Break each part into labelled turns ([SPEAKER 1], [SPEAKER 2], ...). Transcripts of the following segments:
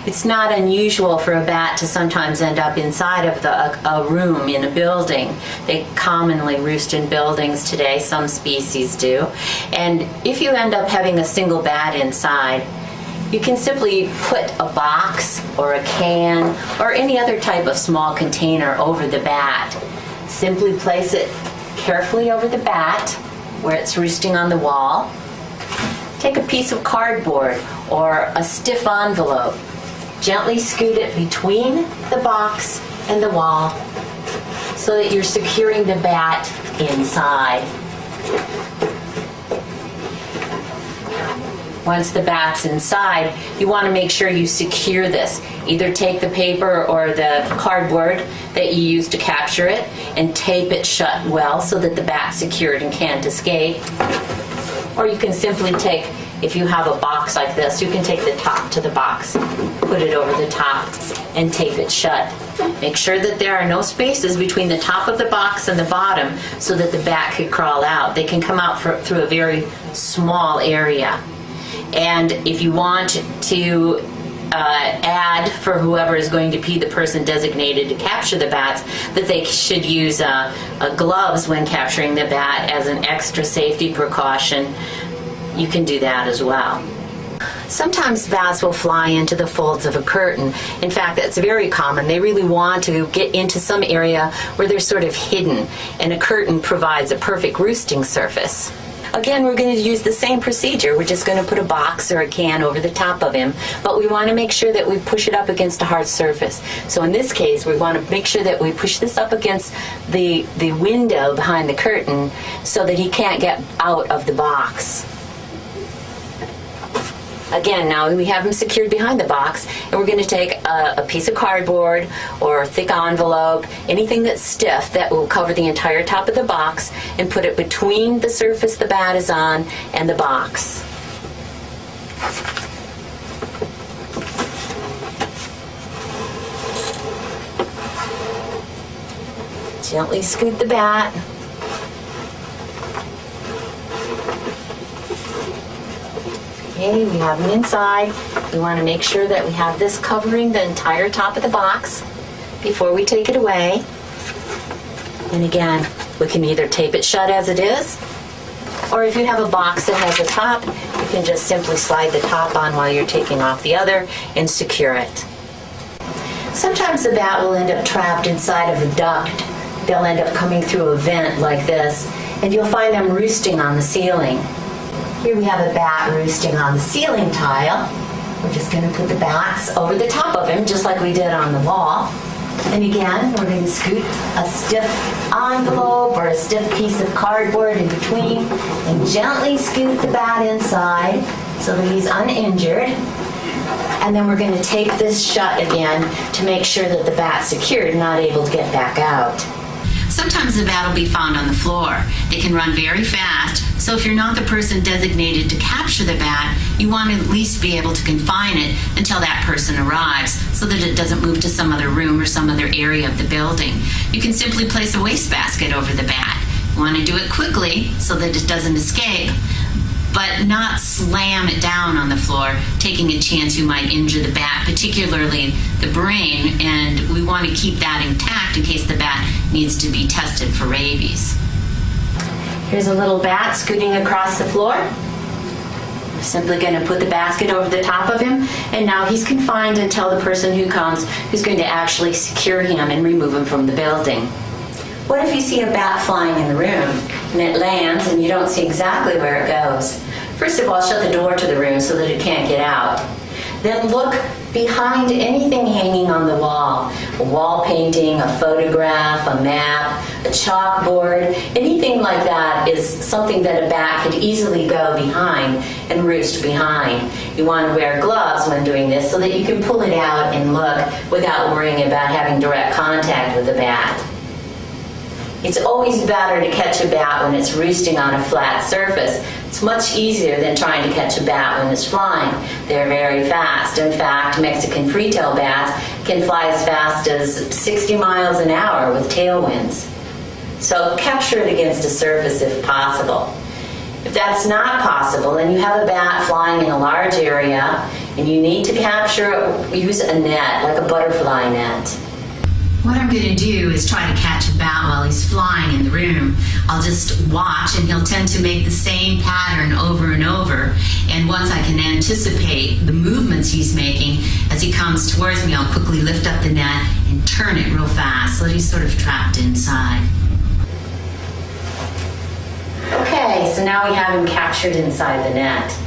[SPEAKER 1] It's not unusual for a bat to sometimes end up inside of a room in a building. They commonly roost in buildings today, some species do. And if you end up having a single bat inside, you can simply put a box or a can or any other type of small container over the bat. Simply place it carefully over the bat where it's roosting on the wall. Take a piece of cardboard or a stiff envelope. Gently scoot it between the box and the wall so that you're securing the bat inside. Once the bat's inside, you want to make sure you secure this. Either take the paper or the cardboard that you used to capture it and tape it shut well so that the bat's secured and can't escape. Or you can simply take, if you have a box like this, you can take the top to the box, put it over the top, and tape it shut. Make sure that there are no spaces between the top of the box and the bottom so that the bat could crawl out. They can come out through a very small area. And if you want to add for whoever is going to be the person designated to capture the bats, that they should use gloves when capturing the bat as an extra safety precaution, you can do that as well. Sometimes bats will fly into the folds of a curtain. In fact, that's very common. They really want to get into some area where they're sort of hidden, and a curtain provides a perfect roosting surface. Again, we're going to use the same procedure. We're just going to put a box or a can over the top of him, but we want to make sure that we push it up against a hard surface. So in this case, we want to make sure that we push this up against the window behind the curtain so that he can't get out of the box. Again, now we have him secured behind the box, and we're going to take a piece of cardboard or a thick envelope, anything that's stiff that will cover the entire top of the box, and put it between the surface the bat is on and the box. Gently scoot the bat. Okay, we have them inside. We want to make sure that we have this covering the entire top of the box before we take it away. And again, we can either tape it shut as it is, or if you have a box that has a top, you can just simply slide the top on while you're taking off the other and secure it. Sometimes the bat will end up trapped inside of a duct. They'll end up coming through a vent like this, and you'll find them roosting on the ceiling. Here we have a bat roosting on the ceiling tile. We're just going to put the bats over the top of him, just like we did on the wall. And again, we're going to scoot a stiff envelope or a stiff piece of cardboard in between and gently scoot the bat inside so that he's uninjured. And then we're going to tape this shut again to make sure that the bat's secured, not able to get back out. Sometimes the bat will be found on the floor. They can run very fast, so if you're not the person designated to capture the bat, you want to at least be able to confine it until that person arrives so that it doesn't move to some other room or some other area of the building. You can simply place a wastebasket over the bat. You want to do it quickly so that it doesn't escape, but not slam it down on the floor, taking a chance you might injure the bat, particularly the brain, and we want to keep that intact in case the bat needs to be tested for rabies. Here's a little bat scooting across the floor. We're simply going to put the basket over the top of him, and now he's confined until the person who comes who's going to actually secure him and remove him from the building. What if you see a bat flying in the room and it lands and you don't see exactly where it goes? First of all, shut the door to the room so that it can't get out. Then look behind anything hanging on the wall. A wall painting, a photograph, a map, a chalkboard, anything like that is something that a bat could easily go behind and roost behind. You want to wear gloves when doing this so that you can pull it out and look without worrying about having direct contact with the bat. It's always better to catch a bat when it's roosting on a flat surface. It's much easier than trying to catch a bat when it's flying. They're very fast. In fact, Mexican free-tail bats can fly as fast as 60 miles an hour with tailwinds. So capture it against a surface if possible. If that's not possible and you have a bat flying in a large area And you need to use a net, like a butterfly net.
[SPEAKER 2] What I'm going to do is try to catch a bat while he's flying in the room. I'll just watch, and he'll tend to make the same pattern over and over. And once I can anticipate the movements he's making as he comes towards me, I'll quickly lift up the net and turn it real fast so that he's sort of trapped inside.
[SPEAKER 1] Okay, so now we have him captured inside the net.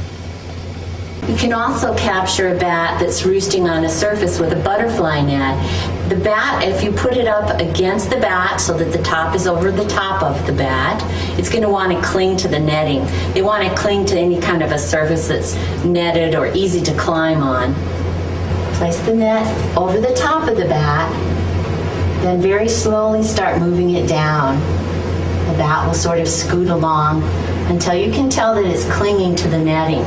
[SPEAKER 1] You can also capture a bat that's roosting on a surface with a butterfly net. The bat, if you put it up against the bat so that the top is over the top of the bat, it's going to want to cling to the netting. They want to cling to any kind of a surface that's netted or easy to climb on. Place the net over the top of the bat, then very slowly start moving it down. The bat will sort of scoot along until you can tell that it's clinging to the netting.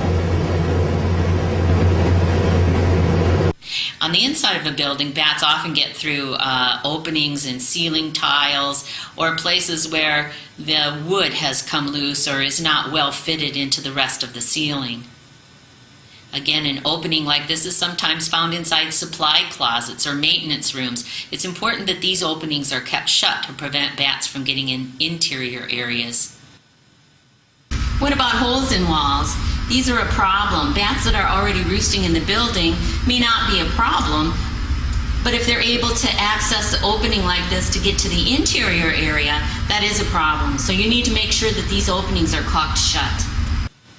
[SPEAKER 3] On the inside of a building, bats often get through openings in ceiling tiles or places where the wood has come loose or is not well fitted into the rest of the ceiling. Again, an opening like this is sometimes found inside supply closets or maintenance rooms. It's important that these openings are kept shut to prevent bats from getting in interior areas. What about holes in walls? These are a problem. Bats that are already roosting in the building may not be a problem, but if they're able to access the opening like this to get to the interior area, that is a problem. So you need to make sure that these openings are caulked shut.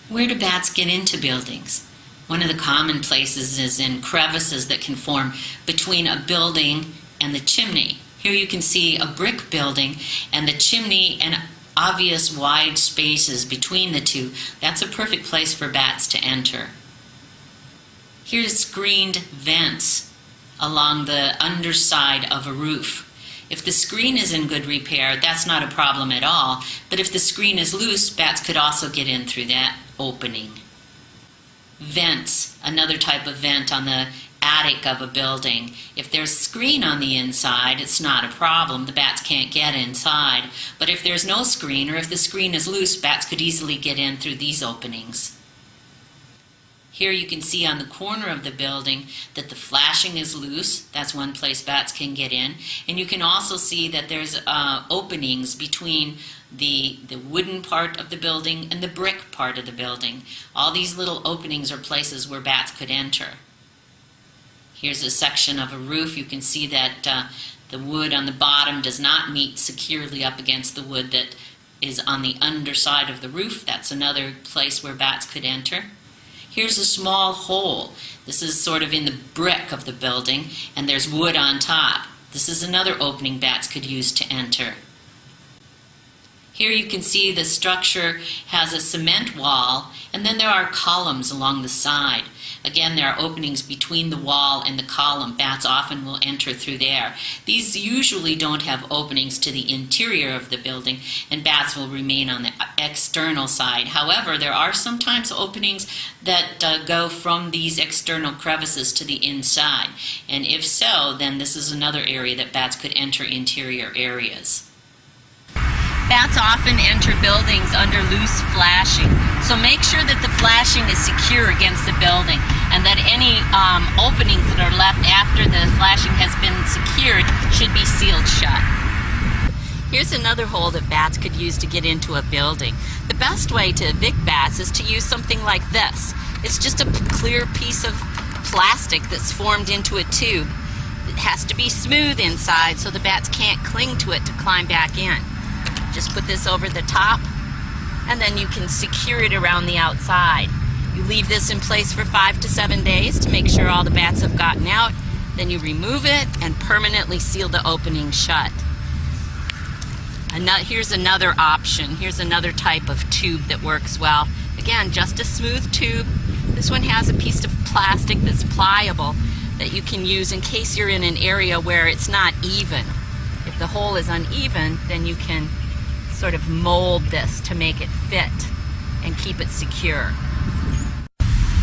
[SPEAKER 3] Where do bats get into buildings? One of the common places is in crevices that can form between a building and the chimney. Here you can see a brick building and the chimney and obvious wide spaces between the two. That's a perfect place for bats to enter. Here's screened vents along the underside of a roof. If the screen is in good repair, that's not a problem at all, but if the screen is loose, bats could also get in through that opening. Vents, another type of vent on the attic of a building. If there's a screen on the inside, it's not a problem. The bats can't get inside. But if there's no screen, or if the screen is loose, bats could easily get in through these openings. Here you can see on the corner of the building that the flashing is loose. That's one place bats can get in. And you can also see that there's openings between the wooden part of the building and the brick part of the building. All these little openings are places where bats could enter. Here's a section of a roof. You can see that the wood on the bottom does not meet securely up against the wood that is on the underside of the roof. That's another place where bats could enter. Here's a small hole. This is sort of in the brick of the building, and there's wood on top. This is another opening bats could use to enter. Here you can see the structure has a cement wall, and then there are columns along the side. Again, there are openings between the wall and the column. Bats often will enter through there. These usually don't have openings to the interior of the building, and bats will remain on the external side. However, there are sometimes openings that go from these external crevices to the inside. And if so, then this is another area that bats could enter interior areas. Bats often enter buildings under loose flashing, so make sure that the flashing is secure against the building and that any openings that are left after the flashing has been secured should be sealed shut. Here's another hole that bats could use to get into a building. The best way to evict bats is to use something like this. It's just a clear piece of plastic that's formed into a tube. It has to be smooth inside so the bats can't cling to it to climb back in. Just put this over the top, and then you can secure it around the outside. You leave this in place for 5 to 7 days to make sure all the bats have gotten out. Then you remove it and permanently seal the opening shut. Here's another option. Here's another type of tube that works well. Again, just a smooth tube. This one has a piece of plastic that's pliable that you can use in case you're in an area where it's not even. If the hole is uneven, then you can sort of mold this to make it fit and keep it secure.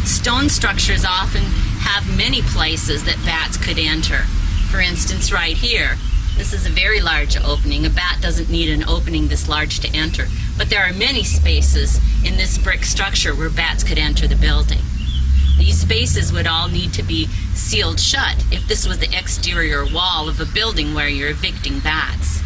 [SPEAKER 3] Stone structures often have many places that bats could enter. For instance, right here, this is a very large opening. A bat doesn't need an opening this large to enter, but there are many spaces in this brick structure where bats could enter the building. These spaces would all need to be sealed shut if this was the exterior wall of a building where you're evicting bats.